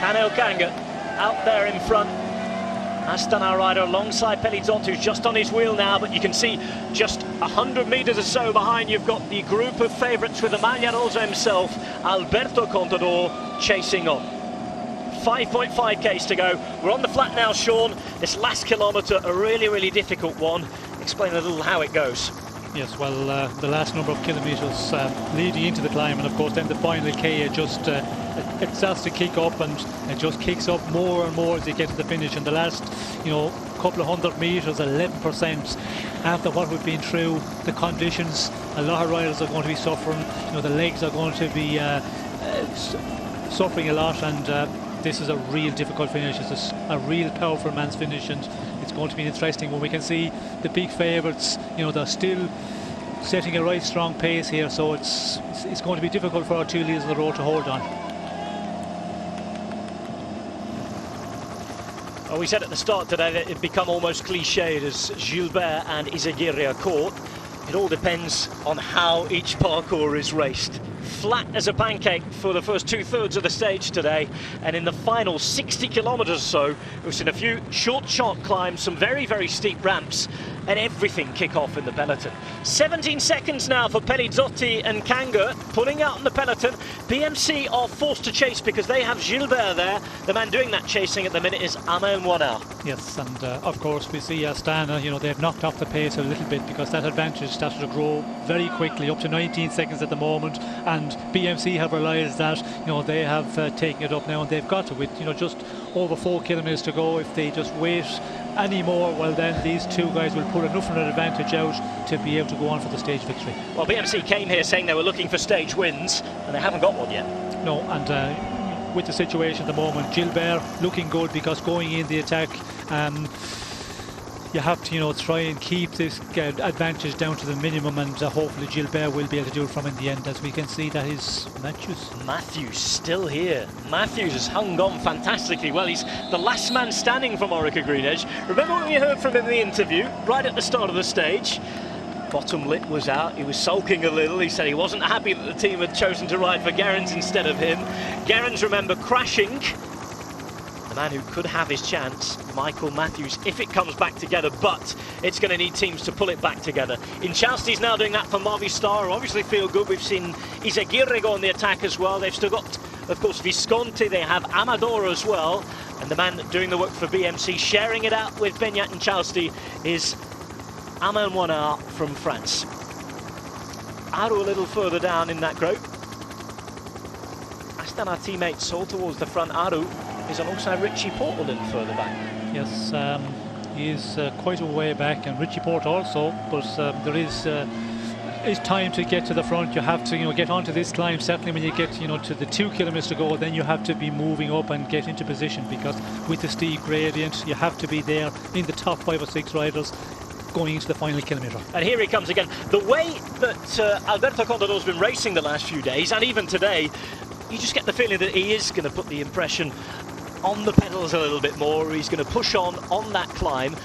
Kanga out there in front. Astana rider alongside Pellizotti, who's just on his wheel now, but you can see just 100 metres or so behind, you've got the group of favourites with the Maglia Rosa himself, Alberto Contador, chasing on. 5.5 Ks to go. We're on the flat now, Sean. This last kilometre, a really difficult one. Explain a little how it goes. Yes, well, the last number of kilometres leading into the climb, and of course then the final K, it starts to kick up, and it just kicks up more and more as you get to the finish. And the last, couple of 100 metres, 11%. After what we've been through, the conditions, a lot of riders are going to be suffering. The legs are going to be suffering a lot, and this is a real difficult finish. It's a real powerful man's finish, and it's going to be interesting when we can see the big favourites. They're still setting a right strong pace here, so it's going to be difficult for our two leaders on the road to hold on. Well, we said at the start today that it'd become almost cliched as Gilbert and îdʒiːro are caught. It all depends on how each parkour is raced. Flat as a pancake for the first 2/3 of the stage today, and in the final 60 kilometres or so, we've seen a few short climbs, some very steep ramps, and everything kick off in the peloton. 17 seconds now for Pellizotti and Kanga pulling out in the peloton. BMC are forced to chase because they have Gilbert there. The man doing that chasing at the minute is Amel Moinard. Yes, and of course we see Astana, they've knocked off the pace a little bit because that advantage started to grow very quickly, up to 19 seconds at the moment, and BMC have realised that they have taken it up now, and they've got to, with just over 4 kilometres to go. If they just wait any more, well then these two guys will put enough of an advantage out to be able to go on for the stage victory. Well, BMC came here saying they were looking for stage wins, and they haven't got one yet. No, and with the situation at the moment, Gilbert looking good because going in the attack, you have to try and keep this advantage down to the minimum, and hopefully Gilbert will be able to do it from in the end. As we can see, that is Matthews still here. Matthews has hung on fantastically well. He's the last man standing from Orica Green Edge. Remember what we heard from him in the interview right at the start of the stage? Bottom lip was out, he was sulking a little. He said he wasn't happy that the team had chosen to ride for Gerrans instead of him. Gerrans, remember, crashing. The man who could have his chance, Michael Matthews, if it comes back together, but it's going to need teams to pull it back together. Inchalsti's now doing that for Movistar, who obviously feel good. We've seen îdʒiːro go on the attack as well. They've still got, of course, Visconti. They have Amador as well. And the man doing the work for BMC, sharing it out with Beñat Inchalsti, is Amel Moinard from France. Aru a little further down in that group. Astana teammates all towards the front. Aru is alongside Richie Porte a little further back. Yes, he is quite a way back, and Richie Porte also, but there is time to get to the front. You have to get onto this climb. Certainly when you get to the 2 kilometres to go, then you have to be moving up and get into position, because with the steep gradient you have to be there in the top 5 or 6 riders going into the final kilometre. And here he comes again. The way that Alberto Contador's been racing the last few days, and even today, you just get the feeling that he is going to put the impression on the pedals a little bit more. He's going to push on that climb.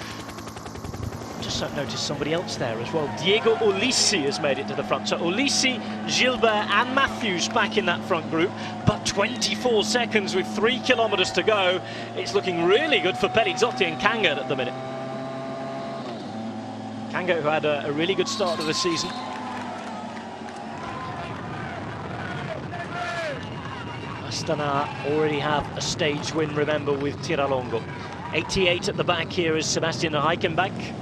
Just noticed somebody else there as well. Diego Ulissi has made it to the front. So Ulissi, Gilbert and Matthews back in that front group, but 24 seconds with 3 kilometres to go. It's looking really good for Pellizotti and Kanga at the minute. Kanga, who had a really good start of the season. Astana already have a stage win, remember, with Tiralongo. 88 at the back here is Sebastian Reichenbach.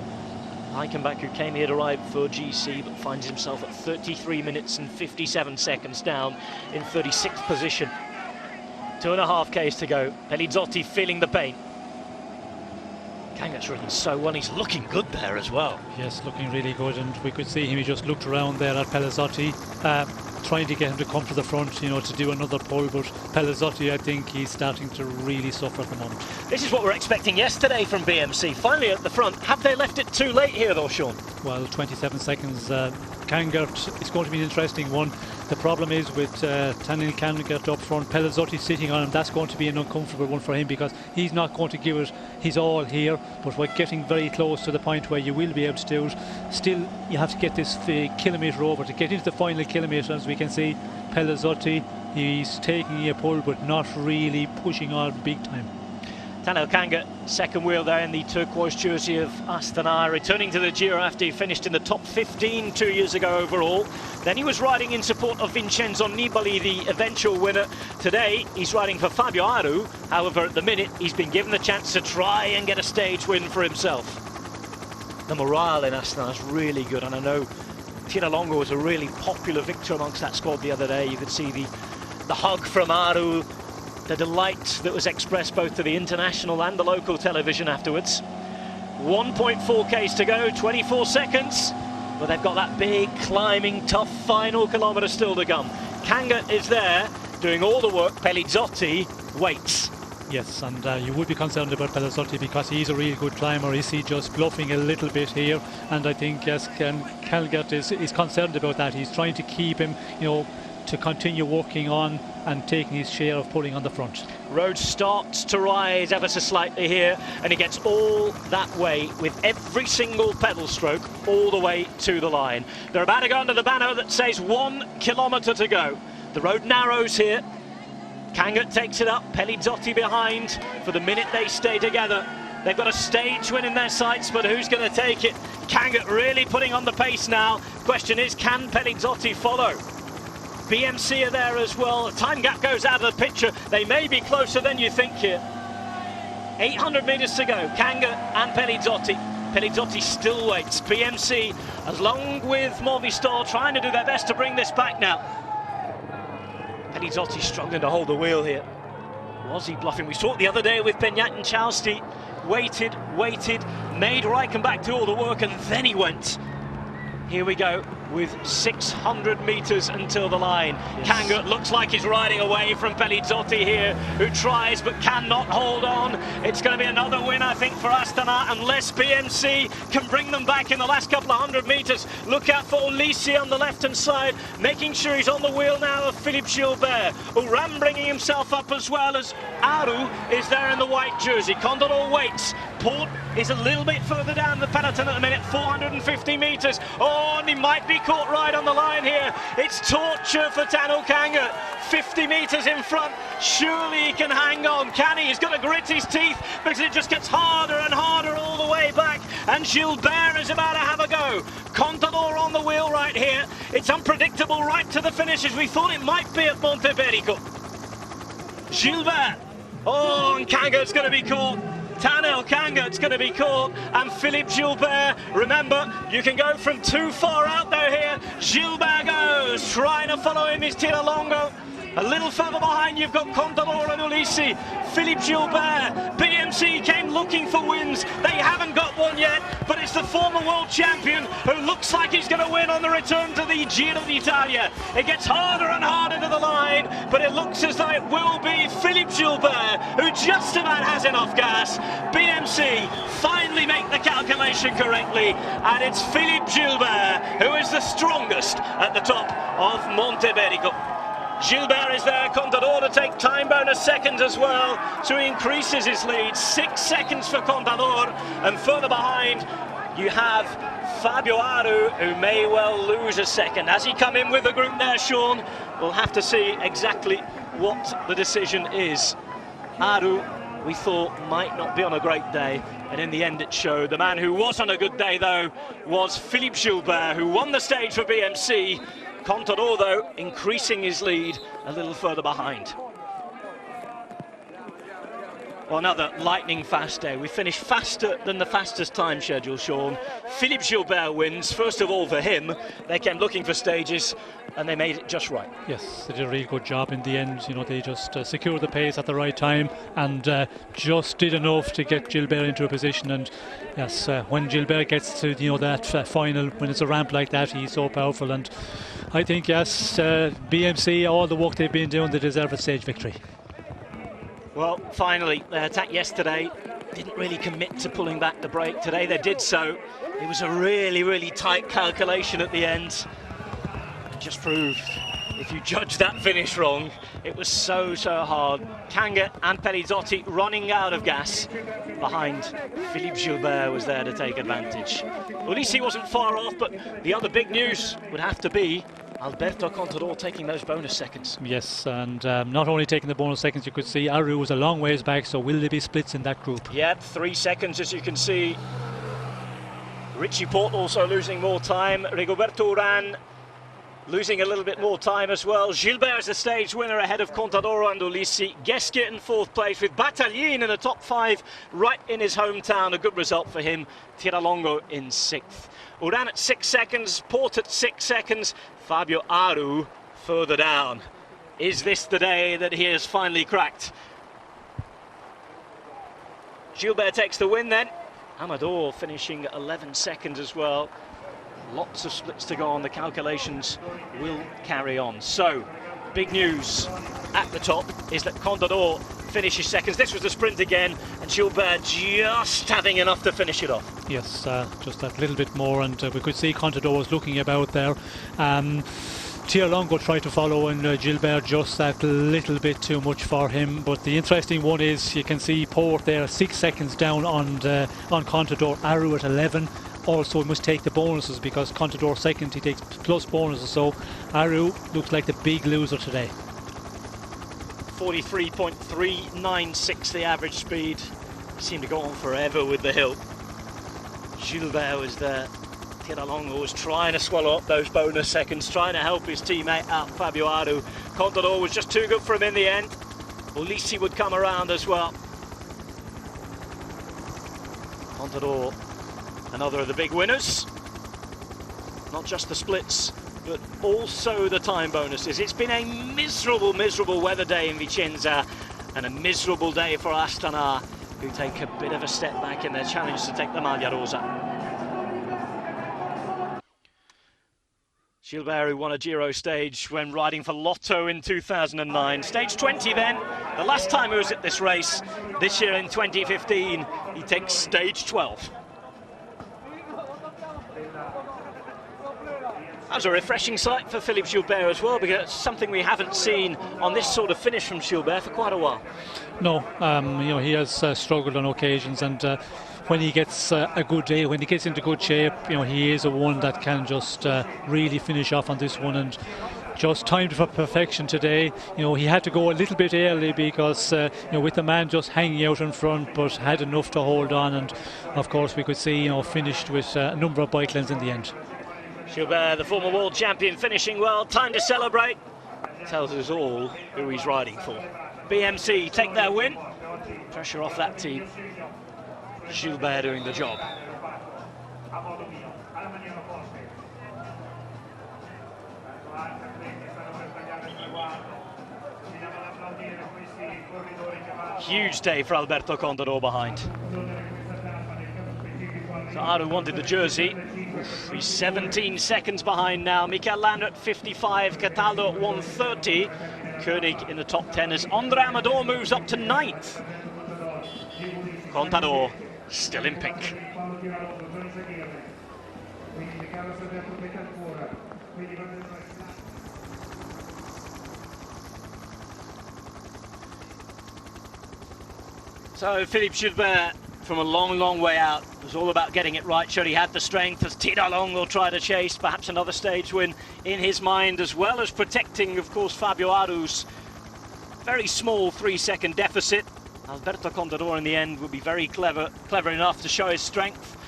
Reichenbach, who came here to ride for GC, but finds himself at 33 minutes and 57 seconds down in 36th position. 2.5 Ks to go. Pellizotti feeling the pain. Kanga's ridden so well, he's looking good there as well. Yes, looking really good, and we could see him, he just looked around there at Pellizotti, trying to get him to come to the front, to do another pull, but Pellizotti, I think he's starting to really suffer at the moment. This is what we're expecting yesterday from BMC, finally at the front. Have they left it too late here though, Sean? Well, 27 seconds. Kanga, it's going to be an interesting one. The problem is with Tanil Kanga up front, Pellizotti sitting on him, that's going to be an uncomfortable one for him, because he's not going to give it his all here, but we're getting very close to the point where you will be able to do it. Still, you have to get this kilometre over to get into the final kilometre. As we can see, Pellizotti He's taking a pull, but not really pushing on big time. Tánel Kanga, second wheel there in the turquoise jersey of Astana, returning to the Giro after he finished in the top 15 2 years ago overall. Then he was riding in support of Vincenzo Nibali, the eventual winner. Today, he's riding for Fabio Aru. However, at the minute, he's been given the chance to try and get a stage win for himself. The morale in Astana is really good, and I know di଼taːlja was a really popular victor amongst that squad the other day. You could see the hug from Aru, the delight that was expressed both to the international and the local television afterwards. 1.4 k's to go, 24 seconds, but they've got that big, climbing, tough final kilometre still to come. Kanga is there, doing all the work. Pelizzotti waits. Yes, and you would be concerned about Pelizzotti because he's a really good climber. Is he just bluffing a little bit here? And I think, yes, Kanga is concerned about that. He's trying to keep him, you know, to continue working on and taking his share of pulling on the front. Road starts to rise ever so slightly here, and he gets all that way with every single pedal stroke all the way to the line. They're about to go under the banner that says 1 kilometre to go. The road narrows here. Kanga takes it up, Pelizzotti behind. For the minute they stay together. They've got a stage win in their sights, but who's going to take it? Kanga really putting on the pace now. Question is, can Pelizzotti follow? BMC are there as well. The time gap goes out of the picture. They may be closer than you think here. 800 metres to go. Kanga and Pelizzotti. Pelizzotti still waits. BMC, along with Movistar, trying to do their best to bring this back now. Pelizzotti struggling to hold the wheel here. Was he bluffing? We saw it the other day with Beñat and Chausti. Waited, made Reichenbach do all the work, and then he went. Here we go, with 600 metres until the line. Yes. Kanga looks like he's riding away from Pelizzotti here, who tries but cannot hold on. It's going to be another win, I think, for Astana, unless BMC can bring them back in the last couple of 100 metres. Look out for Ulissi on the left-hand side, making sure he's on the wheel now of Philippe Gilbert. Uram bringing himself up as well as Aru is there in the white jersey. Contador waits. Port is a little bit further down the peloton at the minute, 450 metres. Oh, and he might be caught right on the line here. It's torture for Tánel Kanga. 50 metres in front. Surely he can hang on. Can he? He's got to grit his teeth because it just gets harder and harder all the way back. And Gilbert is about to have a go. Contador on the wheel right here. It's unpredictable right to the finish, as we thought it might be at Monteberico. Gilbert. Oh, and Kanga's going to be caught. Tánel Kanga, it's going to be caught, and Philippe Gilbert. Remember, you can go from too far out there here. Gilbert goes, trying to follow him is di଼taːlja. A little further behind, you've got Contador and Ulissi. Philippe Gilbert, BMC came looking for wins. They haven't got one yet, but it's the former world champion who looks like he's going to win on the return to the Giro d'Italia. It gets harder and harder to the line, but it looks as though it will be Philippe Gilbert, who just about has enough gas. BMC finally make the calculation correctly, and it's Philippe Gilbert who is the strongest at the top of Monteberico. Gilbert is there, Contador to take time bonus seconds as well, so he increases his lead. 6 seconds for Contador, and further behind you have Fabio Aru, who may well lose a second. Has he come in with the group there, Sean? We'll have to see exactly what the decision is. Aru, we thought, might not be on a great day, and in the end it showed. The man who was on a good day, though, was Philippe Gilbert, who won the stage for BMC. Contador, though, increasing his lead a little further behind. Well, another lightning fast day. We finished faster than the fastest time schedule, Sean. Philippe Gilbert wins, first of all for him. They came looking for stages, and they made it just right. Yes, they did a really good job in the end. You know, they just secured the pace at the right time and just did enough to get Gilbert into a position. And yes, when Gilbert gets to, you know, that final, when it's a ramp like that, he's so powerful. And I think, yes, BMC, all the work they've been doing, they deserve a stage victory. Well, finally, their attack yesterday didn't really commit to pulling back the brake. Today they did so. It was a really, really tight calculation at the end. It just proved, if you judge that finish wrong, it was so hard. Kanga and Pelizzotti running out of gas. Behind, Philippe Gilbert was there to take advantage. Ulissi wasn't far off, but the other big news would have to be Alberto Contador taking those bonus seconds. Yes, and not only taking the bonus seconds, you could see Aru was a long ways back, so will there be splits in that group? Yeah, 3 seconds, as you can see. Richie Porte also losing more time. Rigoberto Urán losing a little bit more time as well. Gilbert is the stage winner ahead of Contador and Ulissi. Gesche in 4th place with Battaglin in the top 5 right in his hometown. A good result for him. Tiralongo in 6th. Urán at 6 seconds, Porte at 6 seconds, Fabio Aru further down. Is this the day that he has finally cracked? Gilbert takes the win then. Amador finishing 11 seconds as well. Lots of splits to go on. The calculations will carry on. So, big news at the top is that Contador finishes seconds. This was the sprint again, and Gilbert just having enough to finish it off. Yes, just that little bit more, and we could see Contador was looking about there. Tiralongo tried to follow, and Gilbert just that little bit too much for him. But the interesting one is you can see Porte there 6 seconds down on Contador. Aru at 11. Also, he must take the bonuses because Contador second, he takes plus bonuses. So Aru looks like the big loser today. 43.396 the average speed. Seemed to go on forever with the hill. Gilbert was there. Tiralongo was trying to swallow up those bonus seconds, trying to help his teammate out, Fabio Aru. Contador was just too good for him in the end. Ulissi would come around as well. Contador, another of the big winners. Not just the splits, but also the time bonuses. It's been a miserable, miserable weather day in Vicenza, and a miserable day for Astana, who take a bit of a step back in their challenge to take the Maglia Rosa. Gilbert, who won a Giro stage when riding for Lotto in 2009. Stage 20 then, the last time he was at this race. This year in 2015, he takes stage 12. That was a refreshing sight for Philippe Gilbert as well, because it's something we haven't seen on this sort of finish from Gilbert for quite a while. No, he has struggled on occasions, and when he gets a good day, when he gets into good shape, he is a one that can just really finish off on this one, and just timed for perfection today. He had to go a little bit early because with the man just hanging out in front, but had enough to hold on, and of course we could see finished with a number of bike lanes in the end. Gilbert, the former world champion, finishing well. Time to celebrate. Tells us all who he's riding for. BMC take their win. Pressure off that team. Gilbert doing the job. Huge day for Alberto Contador behind. So Aru wanted the jersey. He's 17 seconds behind now. Mikel Landa at 55, Cataldo at 130. Koenig in the top 10 as Andre Amador moves up to 9th. Contador still in pink. So Philippe Gilbert, from a long, long way out, it was all about getting it right. Sure, he had the strength as Tiralongo will try to chase, perhaps another stage win in his mind, as well as protecting, of course, Fabio Aru's very small 3-second deficit. Alberto Contador in the end will be very clever enough to show his strength.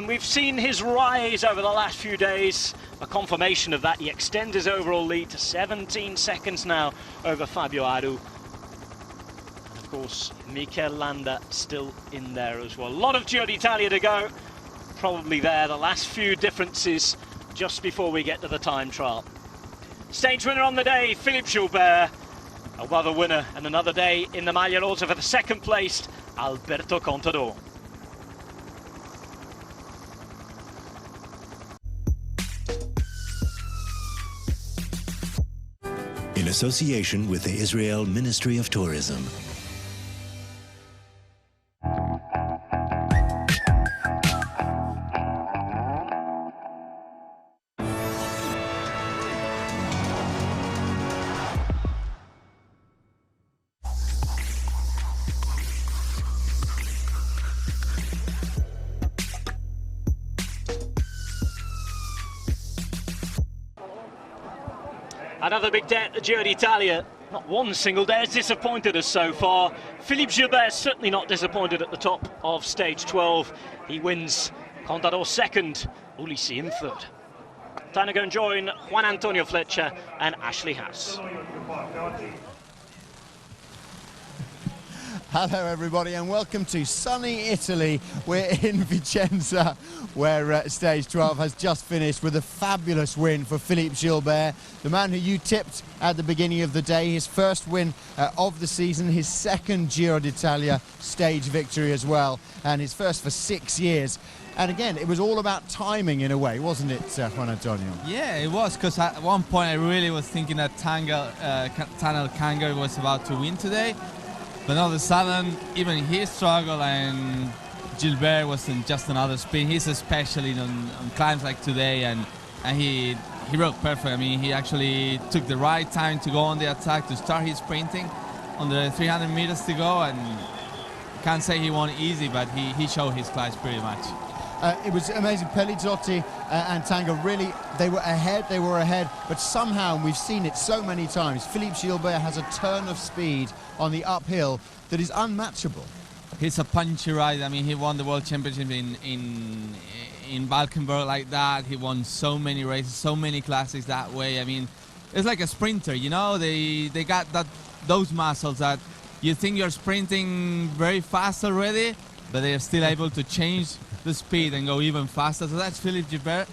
We've seen his rise over the last few days, a confirmation of that. He extends his overall lead to 17 seconds now over Fabio Aru. And of course, Mikel Landa still in there as well. A lot of Giro d'Italia to go. Probably there, the last few differences just before we get to the time trial. Stage winner on the day, Philippe Gilbert. Another winner and another day in the Maglia Rosa for the second placed Alberto Contador. In association with the Israel Ministry of Tourism. Another big day at the Giro d'Italia. Not one single day has disappointed us so far. Philippe Gilbert certainly not disappointed at the top of stage 12. He wins, Contador second, Ulissi in third. Time to go and join Juan Antonio Fletcher and Ashley House. Hello everybody and welcome to sunny Italy. We're in Vicenza where stage 12 has just finished with a fabulous win for Philippe Gilbert, the man who you tipped at the beginning of the day, his first win of the season, his second Giro d'Italia stage victory as well, and his first for 6 years. And again, it was all about timing in a way, wasn't it, Juan Antonio? Yeah, it was, because at one point I really was thinking that Tanel Kanger was about to win today. But all of a sudden, even he struggled, and Gilbert was in just another spin. He's especially on climbs like today, and he rode perfect. I mean, he actually took the right time to go on the attack, to start his sprinting on the 300 meters to go, and can't say he won easy, but he showed his class pretty much. It was amazing. Pelizzotti and Tango really, they were ahead, but somehow, and we've seen it so many times, Philippe Gilbert has a turn of speed on the uphill that is unmatchable. He's a punchy rider. I mean, he won the World Championship in Valkenburg like that. He won so many races, so many classics that way. I mean, it's like a sprinter, you know? They got those muscles that you think you're sprinting very fast already, but they are still able to change the speed and go even faster. So that's Philippe Gilbert.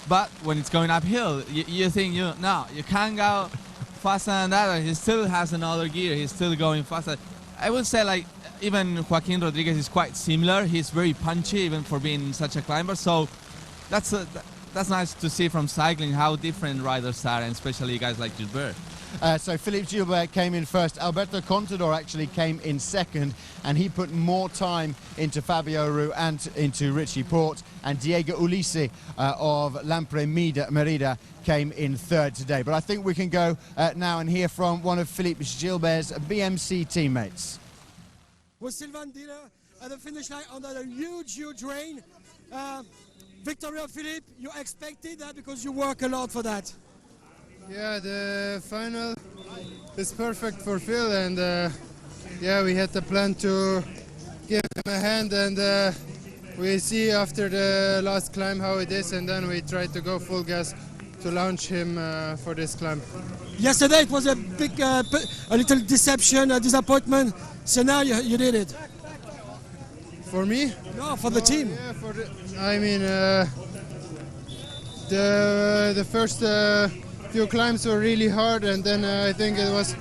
But when it's going uphill, you think, no, you can't go faster than that. He still has another gear. He's still going faster. I would say, like, even Joaquin Rodriguez is quite similar. He's very punchy, even for being such a climber. So that's nice to see from cycling how different riders are, and especially guys like Gilbert. So Philippe Gilbert came in first. Alberto Contador actually came in second, and he put more time into Fabio Aru and into Richie Porte. And Diego Ulissi of Lampre Merida came in third today. But I think we can go now and hear from one of Philippe Gilbert's BMC teammates. With Sylvain Diller at the finish line under a huge rain. Victory of Philippe, you expected that because you work a lot for that? Yeah, the final is perfect for Phil, and yeah, we had the plan to give him a hand, and we see after the last climb how it is, and then we try to go full gas to launch him for this climb. Yesterday it was a big, a little deception, a disappointment. So now you did it. For me? No, for the team. Yeah, I mean, the first few climbs were really hard, and then I think it was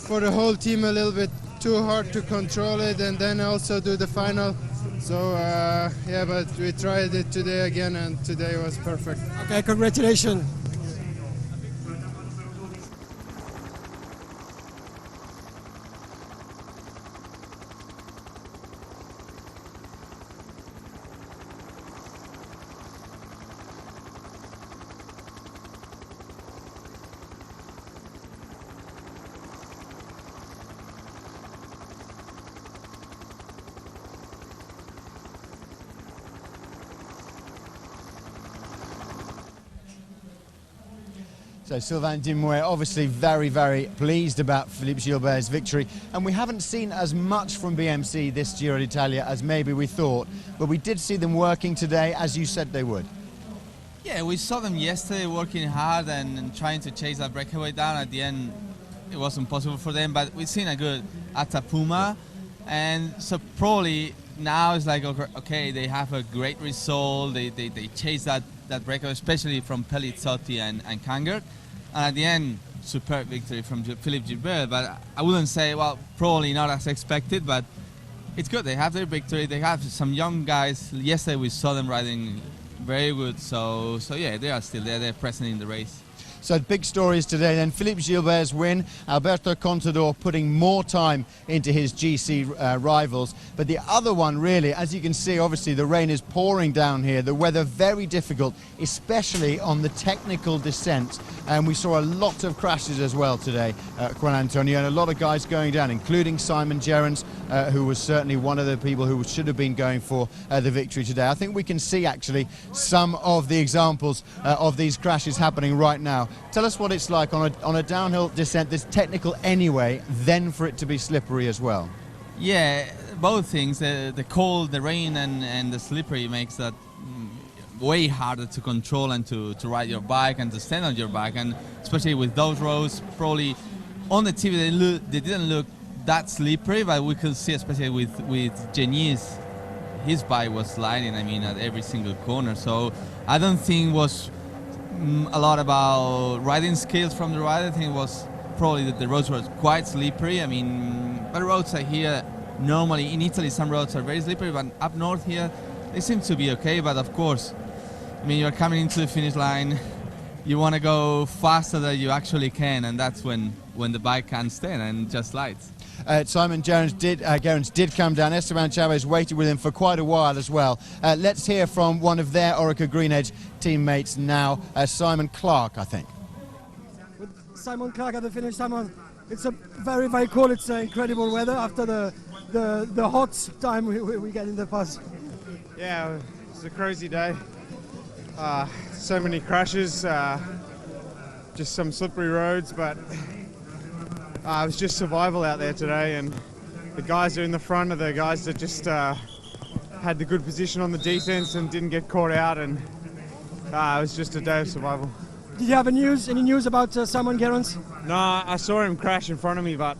for the whole team a little bit too hard to control it, and then also do the final. So yeah, but we tried it today again, and today was perfect. Okay, congratulations. So Sylvain Dimouet obviously very pleased about Philippe Gilbert's victory, and we haven't seen as much from BMC this Giro d'Italia as maybe we thought, but we did see them working today as you said they would. Yeah, we saw them yesterday working hard and trying to chase that breakaway down. At the end it wasn't possible for them, but we've seen a good Atapuma, and so probably now it's like, okay, they have a great result, they chase that breakaway, especially from Pelizzotti and Kanger. And at the end, superb victory from Philippe Gilbert. But I wouldn't say, well, probably not as expected, but it's good. They have their victory. They have some young guys. Yesterday we saw them riding very good. So yeah, they are still there. They're present in the race. So big stories today then. Philippe Gilbert's win, Alberto Contador putting more time into his GC rivals. But the other one really, as you can see, obviously the rain is pouring down here. The weather very difficult, especially on the technical descent. And we saw a lot of crashes as well today, Juan Antonio, and a lot of guys going down, including Simon Gerrans, who was certainly one of the people who should have been going for the victory today. I think we can see actually some of the examples of these crashes happening right now. Tell us what it's like on a downhill descent that's technical anyway, then for it to be slippery as well. Yeah, both things. The cold, the rain, and the slippery makes that way harder to control and to ride your bike and to stand on your bike. And especially with those roads, probably on the TV they didn't look that slippery, but we could see, especially with Genies, his bike was sliding, I mean, at every single corner. So I don't think it was a lot about riding skills from the rider. I think it was probably that the roads were quite slippery. I mean, but roads are here, normally in Italy some roads are very slippery, but up north here they seem to be okay. But of course, I mean, you're coming into the finish line, you want to go faster than you actually can, and that's when the bike can't stand and just slides. Simon Gerrans did come down. Esteban Chavez waited with him for quite a while as well. Let's hear from one of their Orica Green Edge teammates now, Simon Clark, I think. With Simon Clark at the finish. Simon, it's a very, very cool. It's incredible weather after the hot time we get in the pass. Yeah, it's a crazy day. So many crashes, just some slippery roads, but it was just survival out there today, and the guys are in the front are the guys that just had the good position on the defense and didn't get caught out, and it was just a day of survival. Did you have any news about Simon Gerrans? No, I saw him crash in front of me, but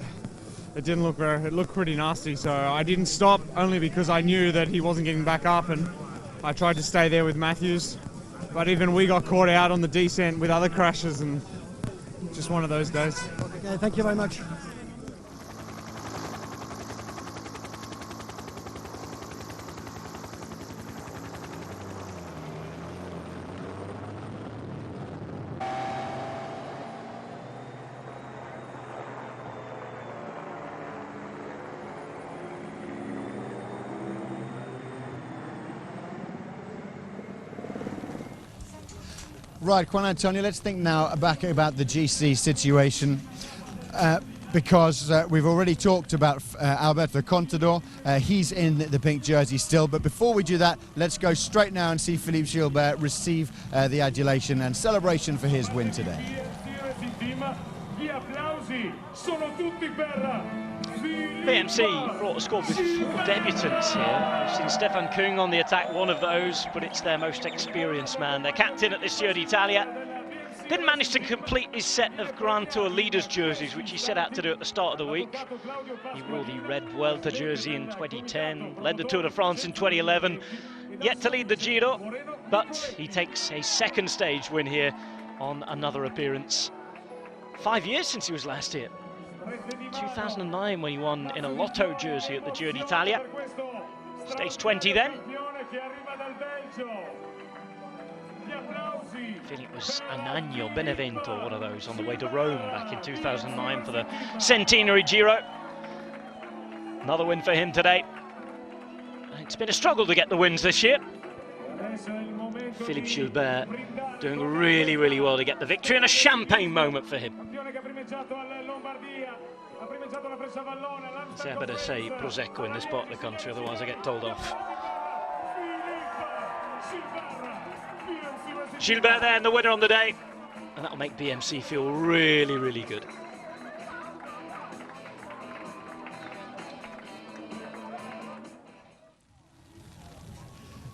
it didn't look it looked pretty nasty, so I didn't stop, only because I knew that he wasn't getting back up, and I tried to stay there with Matthews. But even we got caught out on the descent with other crashes, and just one of those days. Okay, thank you very much. Right, Juan Antonio, let's think now back about the GC situation, because we've already talked about Alberto Contador. He's in the pink jersey still, but before we do that, let's go straight now and see Philippe Gilbert receive the adulation and celebration for his win today. BMC brought a squad with 4 debutants here. We've seen Stefan Kung on the attack, one of those, but it's their most experienced man. Their captain at this Giro d'Italia didn't manage to complete his set of Grand Tour leaders jerseys, which he set out to do at the start of the week. He wore the red Vuelta jersey in 2010, led the Tour de France in 2011, yet to lead the Giro, but he takes a second stage win here on another appearance. 5 years since he was last here. 2009 when he won in a Lotto jersey at the Giro d'Italia. Stage 20 then. I think it was Anagno Benevento, one of those, on the way to Rome back in 2009 for the Centenary Giro. Another win for him today. It's been a struggle to get the wins this year. Philippe Gilbert doing really, really well to get the victory, and a champagne moment for him. See, I better say Prosecco in this part of the country, otherwise I get told off. Gilbert there, and the winner on the day, and that'll make BMC feel really, really good.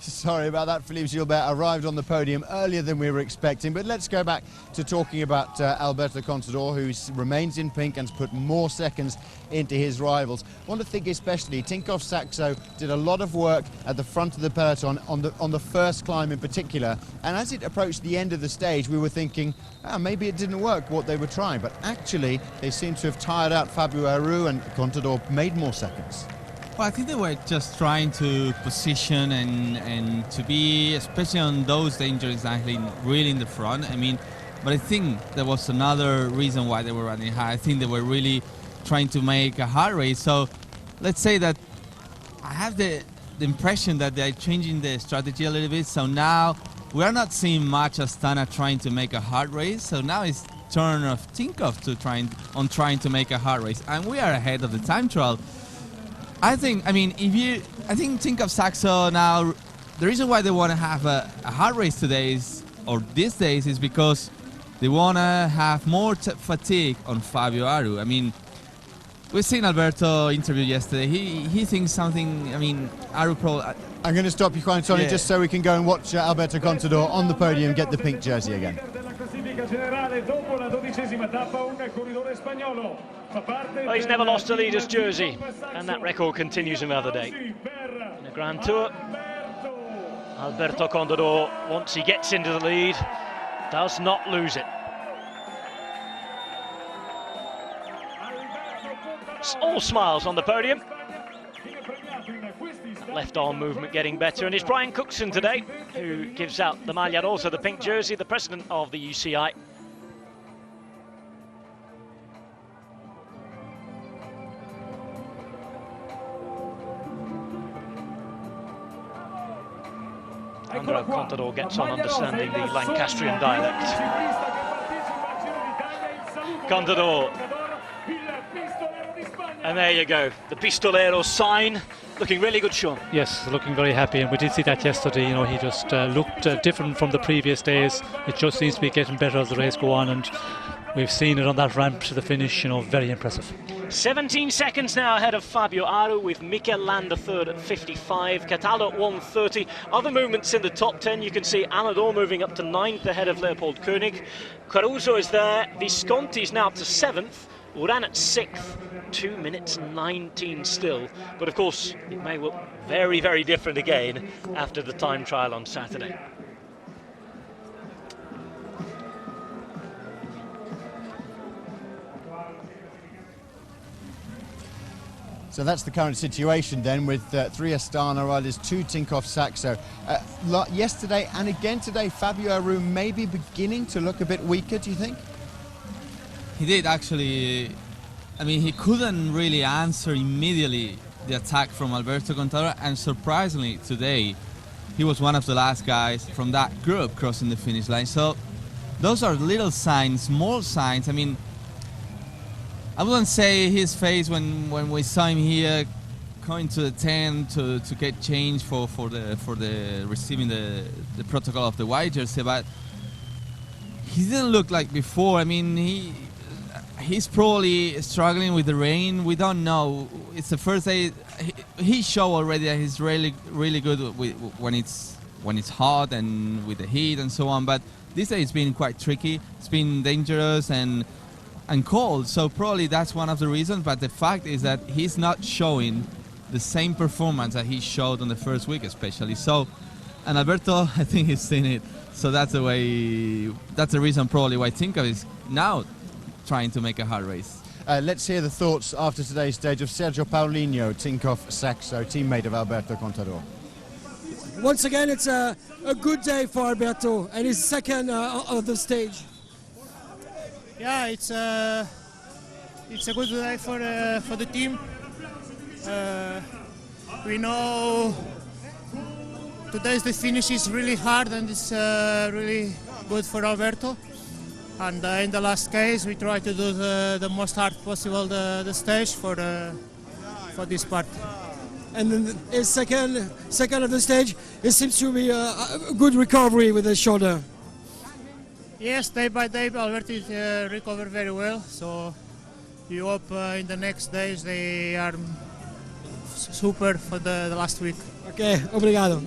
Sorry about that. Philippe Gilbert arrived on the podium earlier than we were expecting, but let's go back to talking about Alberto Contador, who remains in pink and has put more seconds into his rivals. I want to think especially Tinkoff Saxo did a lot of work at the front of the peloton on the first climb in particular, and as it approached the end of the stage we were thinking maybe it didn't work what they were trying, but actually they seem to have tired out Fabio Aru, and Contador made more seconds. Well, I think they were just trying to position and to be, especially on those dangerous angles, really in the front. I mean, but I think there was another reason why they were running high. I think they were really trying to make a hard race. So let's say that I have the impression that they're changing the strategy a little bit. So now we're not seeing much Astana trying to make a hard race. So now it's turn of Tinkoff to trying to make a hard race, and we are ahead of the time trial. I think Tinkoff Saxo now, the reason why they want to have a hard race today is, or these days, is because they want to have more fatigue on Fabio Aru. I mean, we've seen Alberto interview yesterday. He thinks something, I mean, Aru Pro... I'm going to stop you, Tony, just so we can go and watch Alberto Contador on the podium get the pink jersey again. Well, he's never lost a leader's jersey, and that record continues another day. In a Grand Tour, Alberto Contador, once he gets into the lead, does not lose it. All smiles on the podium. Left arm movement getting better, and it's Brian Cookson today who gives out the maglia rosa, the pink jersey, the president of the UCI. Andrea Contador gets on understanding the Lancastrian dialect. Contador. And there you go, the Pistolero sign, looking really good, Sean. Yes, looking very happy, and we did see that yesterday. You know, he just looked different from the previous days. It just seems to be getting better as the race go on, and we've seen it on that ramp to the finish. You know, very impressive. 17 seconds now ahead of Fabio Aru, with Mikel Landa third at 55, Cataldo at 1:30. Other movements in the top 10, you can see Amador moving up to 9th ahead of Leopold Koenig. Caruso is there, Visconti's now up to 7th, Uran at 6th, 2 minutes 19 still. But of course, it may look very, very different again after the time trial on Saturday. So that's the current situation then, with 3 Astana riders, 2 Tinkoff Saxo. Yesterday and again today, Fabio Aru may be beginning to look a bit weaker, do you think? He did actually. I mean, he couldn't really answer immediately the attack from Alberto Contador, and surprisingly today, he was one of the last guys from that group crossing the finish line. So those are little signs, small signs. I mean, I wouldn't say his face when we saw him here going to the tent to get changed for the receiving the protocol of the white jersey, but he didn't look like before. I mean, he's probably struggling with the rain. We don't know. It's the first day. He showed already that he's really good when it's hot and with the heat and so on. But this day it's been quite tricky. It's been dangerous and cold. So probably that's one of the reasons. But the fact is that he's not showing the same performance that he showed on the first week, especially. So, and Alberto, I think he's seen it. So that's the way. That's the reason probably why Tinkoff is now trying to make a hard race. Let's hear the thoughts after today's stage of Sergio Paulinho, Tinkoff Saxo, teammate of Alberto Contador. Once again, it's a good day for Alberto, and he's second on the stage. Yeah, it's a good day for the team. We know today's the finish is really hard, and it's really good for Alberto. And in the last case, we try to do the most hard possible the stage for this part. And then his second of the stage, it seems to be a good recovery with the shoulder. Yes, day by day, Alberto is recovered very well. So you hope in the next days they are super for the last week. Okay, obrigado.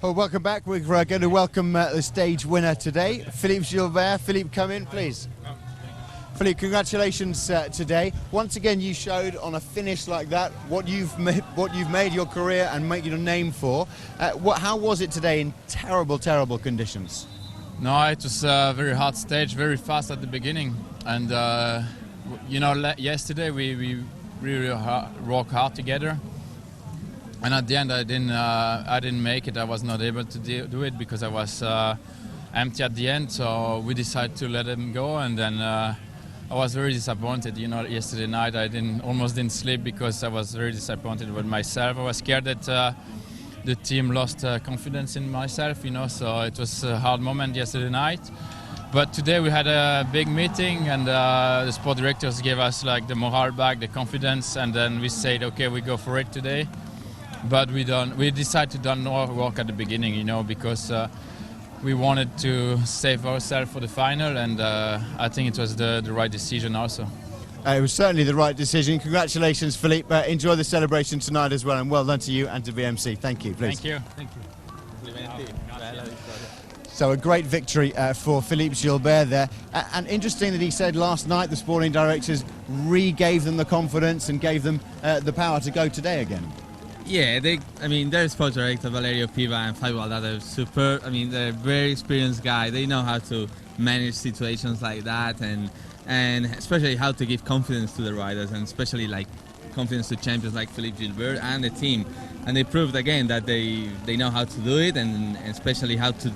Well, welcome back. We're going to welcome the stage winner today, Philippe Gilbert. Philippe, come in, please. Philippe, congratulations today. Once again, you showed on a finish like that what you've made your career and made your name for. How was it today in terrible, terrible conditions? No, it was a very hard stage, very fast at the beginning, and you know, yesterday we really worked hard together. And at the end, I didn't make it. I was not able to do it because I was empty at the end. So we decided to let him go, and then I was very disappointed. You know, yesterday night I almost didn't sleep because I was very disappointed with myself. I was scared that the team lost confidence in myself, you know, so it was a hard moment yesterday night. But today we had a big meeting, and the sport directors gave us like the morale back, the confidence, and then we said, okay, we go for it today. But we decided to do more work at the beginning, you know, because we wanted to save ourselves for the final, and I think it was the right decision also. It was certainly the right decision. Congratulations, Philippe. Enjoy the celebration tonight as well, and well done to you and to BMC. Thank you, please. Thank you. Thank you. So a great victory for Philippe Gilbert there. And interesting that he said last night the sporting directors re-gave them the confidence and gave them the power to go today again. Yeah, their sports director Valerio Piva and Fabio Valdada are super. I mean, they're very experienced guys. They know how to manage situations like that, and especially how to give confidence to the riders, and especially like confidence to champions like Philippe Gilbert and the team. And they proved again that they know how to do it, and especially how to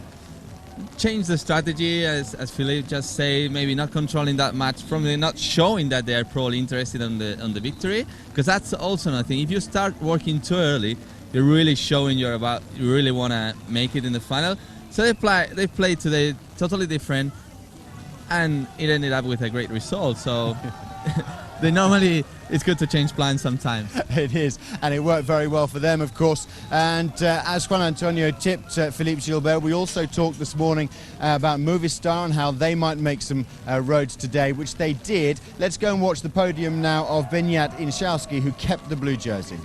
change the strategy, as Philippe just said, maybe not controlling that much, probably not showing that they are probably interested on the victory, because that's also another thing. If you start working too early, you're really showing you really want to make it in the final. So they played today totally different, and it ended up with a great result. So it's good to change plans sometimes. It is, and it worked very well for them, of course. And as Juan Antonio tipped Philippe Gilbert, we also talked this morning about Movistar and how they might make some roads today, which they did. Let's go and watch the podium now of Beñat Inchausti, who kept the blue jersey.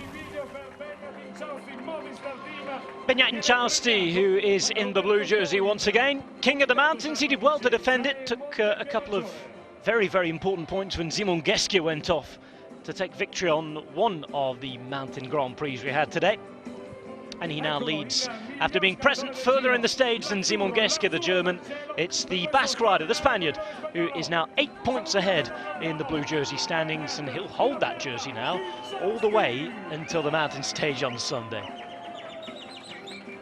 Beñat Inchausti, who is in the blue jersey once again. King of the mountains, he did well to defend it. Took a couple of very, very important points when Simon Geschke went off to take victory on one of the mountain Grand Prix we had today. And he now leads after being present further in the stage than Simon Geschke, the German. It's the Basque rider, the Spaniard, who is now 8 points ahead in the blue jersey standings, and he'll hold that jersey now all the way until the mountain stage on Sunday.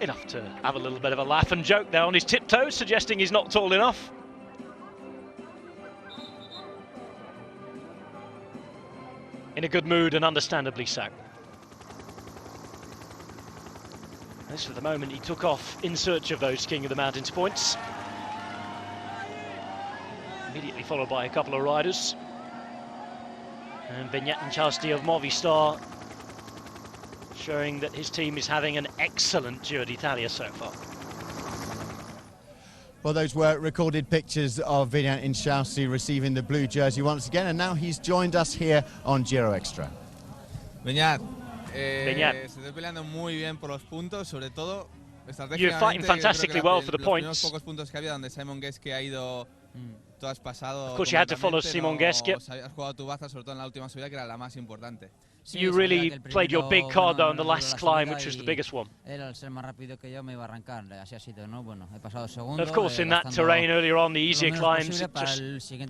Enough to have a little bit of a laugh and joke there on his tiptoes, suggesting he's not tall enough. In a good mood, and understandably so. This for the moment he took off in search of those King of the Mountains points. Immediately followed by a couple of riders. And Beñat Inchausti of Movistar showing that his team is having an excellent Giro d'Italia so far. Well, those were recorded pictures of Beñat Inchausti receiving the blue jersey once again, and now he's joined us here on Giro Extra. Beñat, Beñat, se está peleando muy bien por los puntos, sobre todo you're fighting fantastically well for the points. Pocos puntos que había donde Simon Geschke ha ido. Tú has pasado. Of course, you had to follow Simon Geschke. Has jugado tu baza, sobre todo en la última subida, que era la más importante. You really played your big card though on the last climb, which was the biggest one. Of course, in that terrain earlier on, the easier climbs, it just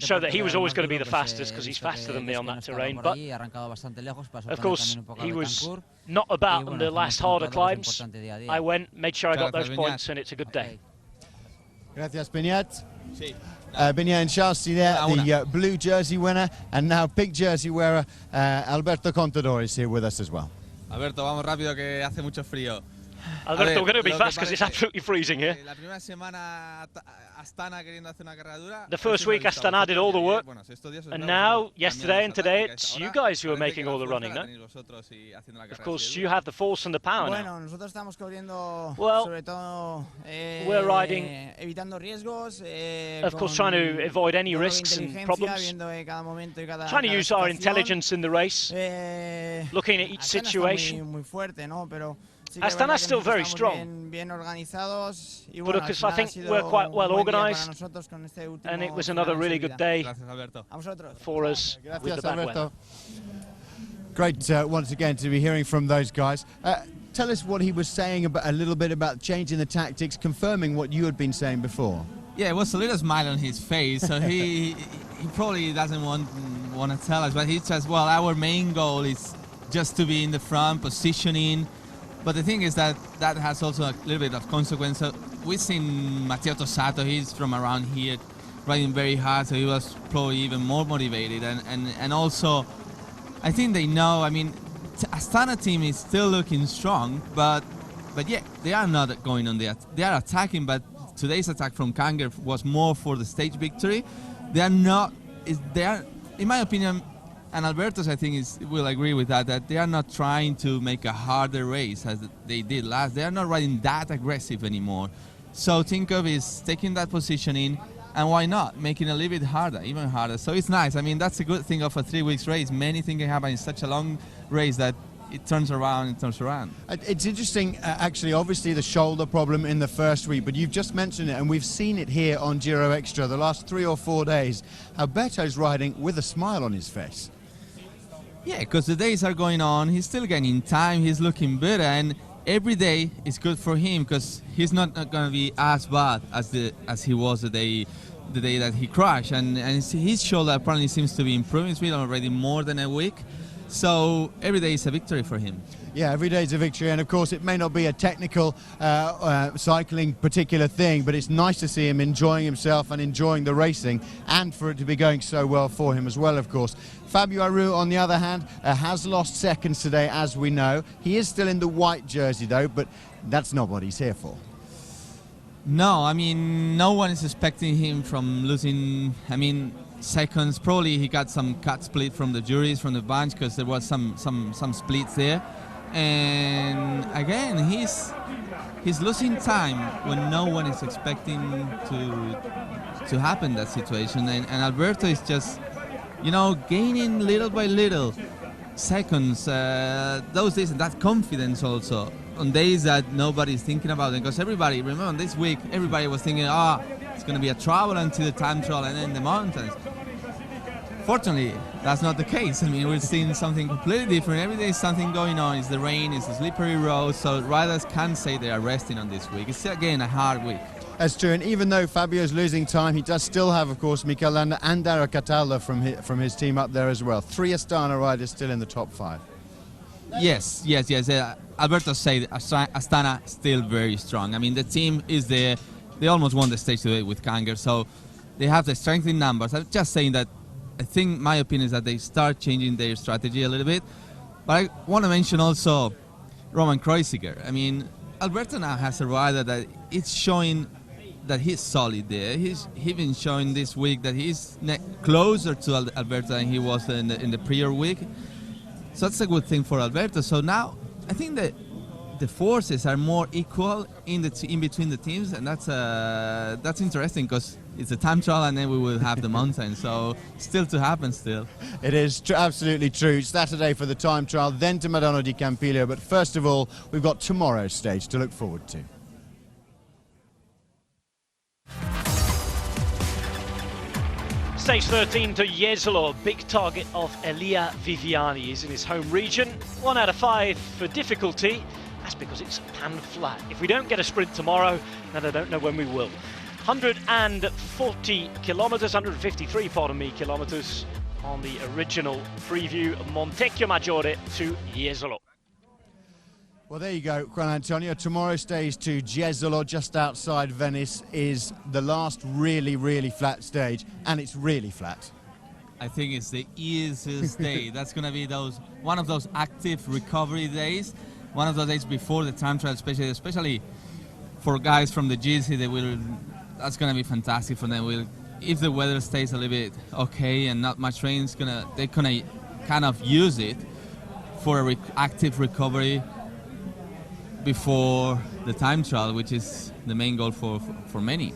showed that he was always going to be the fastest because he's faster than me on that terrain. But of course, he was not about on the last harder climbs. I went, made sure I got those points, and it's a good day. Gracias, Beñat. Beñat Inchausti there, the blue jersey winner, and now pink jersey wearer Alberto Contador is here with us as well. Alberto, vamos rápido que hace mucho frío. Alberto, we're going to be fast because it's absolutely freezing here. The first week Astana did all the work, and now, yesterday and today, it's you guys who are making all the running, no? Of course, you have the force and the power now. Well, we're riding, of course, trying to avoid any risks and problems, trying to use our intelligence in the race, looking at each situation. Astana's still very strong, but of course I think we're quite well organised, and it was another really good day for us with the bad weather. Great once again to be hearing from those guys. Tell us what he was saying about a little bit about changing the tactics, confirming what you had been saying before. Yeah, it was a little smile on his face, so he probably doesn't want to tell us, but he says, well, our main goal is just to be in the front, positioning. But the thing is that has also a little bit of consequence. So we've seen Matteo Tossato, he's from around here, riding very hard, so he was probably even more motivated. And also, I think they know, I mean, Astana team is still looking strong, but But yeah, they are not going on the. They are attacking, but today's attack from Kanger was more for the stage victory. They are not. They are, in my opinion, and Alberto's I think will agree with that. That they are not trying to make a harder race as they did last. They are not riding that aggressive anymore. So Tinkoff is taking that positioning. And why not? Making it a little bit harder, even harder. So it's nice. I mean, that's a good thing of a 3 weeks race. Many things can happen in such a long race that it turns around and turns around. It's interesting, actually, obviously the shoulder problem in the first week, but you've just mentioned it, and we've seen it here on Giro Extra the last 3 or 4 days. Alberto's riding with a smile on his face. Yeah, because the days are going on. He's still gaining time. He's looking better, and every day is good for him because he's not going to be as bad as he was the day that he crashed. And his shoulder apparently seems to be improving. It's been already more than a week. So every day is a victory for him. Yeah, every day is a victory, and of course it may not be a technical cycling particular thing, but it's nice to see him enjoying himself and enjoying the racing, and for it to be going so well for him as well, of course. Fabio Aru, on the other hand, has lost seconds today, as we know. He is still in the white jersey though, but that's not what he's here for. No, I mean, no one is expecting him from losing, seconds. Probably he got some cut split from the juries, from the bunch, because there was some splits there. And again, he's losing time when no one is expecting to happen that situation. And Alberto is just, gaining little by little seconds. Those days, and that confidence also on days that nobody's thinking about it. Because everybody, remember, this week, everybody was thinking, it's going to be a travel until the time trial and then the mountains. Fortunately, that's not the case. We're seeing something completely different. Every day is something going on. It's the rain, it's the slippery road, so riders can't say they are resting on this week. It's, again, a hard week. That's true, and even though Fabio's losing time, he does still have, of course, Mikel Landa and Dario Cataldo from his team up there as well. 3 Astana riders still in the top 5. Yes. Alberto said Astana still very strong. The team is there. They almost won the stage today with Kanger, so they have the strength in numbers. I'm just saying that I think my opinion is that they start changing their strategy a little bit. But I want to mention also Roman Kreuziger. Alberto now has a rider that it's showing that he's solid there. He's been showing this week that he's closer to Alberto than he was in the prior week. So that's a good thing for Alberto. So now I think that the forces are more equal in between the teams, and that's interesting because it's a time trial and then we will have the mountain. So still to happen still. It is absolutely true. Saturday for the time trial, then to Madonna di Campiglio. But first of all, we've got tomorrow's stage to look forward to. Stage 13 to ʻdʒiːro, big target of Elia Viviani. He's in his home region. 1 out of 5 for difficulty. That's because it's pan flat. If we don't get a sprint tomorrow, then I don't know when we will. 140 kilometers, 153, pardon me, kilometers on the original preview. Montecchio Maggiore to ʻdʒiːro. Well, there you go, Juan Antonio. Tomorrow's stage to ʻdʒiːro, just outside Venice, is the last really, really flat stage, and it's really flat. I think it's the easiest day. That's going to be one of those active recovery days, one of those days before the time trial, especially for guys from the GC. That's going to be fantastic for them. If the weather stays a little bit okay and not much rain, they're going to kind of use it for active recovery before the time trial, which is the main goal for many.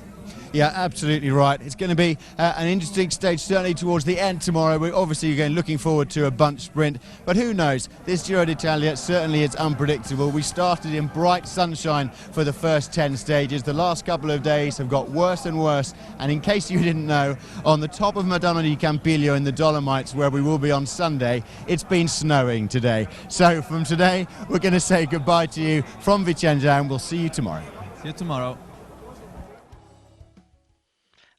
Yeah, absolutely right. It's going to be an interesting stage, certainly towards the end tomorrow. We're obviously again looking forward to a bunch sprint, but who knows? This Giro d'Italia certainly is unpredictable. We started in bright sunshine for the first 10 stages. The last couple of days have got worse and worse, and in case you didn't know, on the top of Madonna di Campiglio in the Dolomites, where we will be on Sunday, it's been snowing today. So from today, we're going to say goodbye to you from Vicenza, and we'll see you tomorrow. See you tomorrow.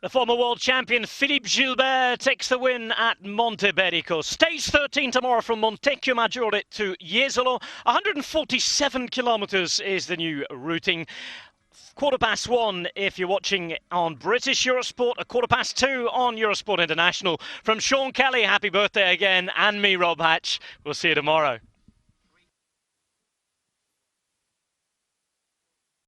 The former world champion Philippe Gilbert takes the win at Monteberico. Stage 13 tomorrow from Montecchio Maggiore to ʻdʒiːro. 147 kilometres is the new routing. 1:15 if you're watching on British Eurosport, 2:15 on Eurosport International. From Sean Kelly, happy birthday again, and me, Rob Hatch. We'll see you tomorrow.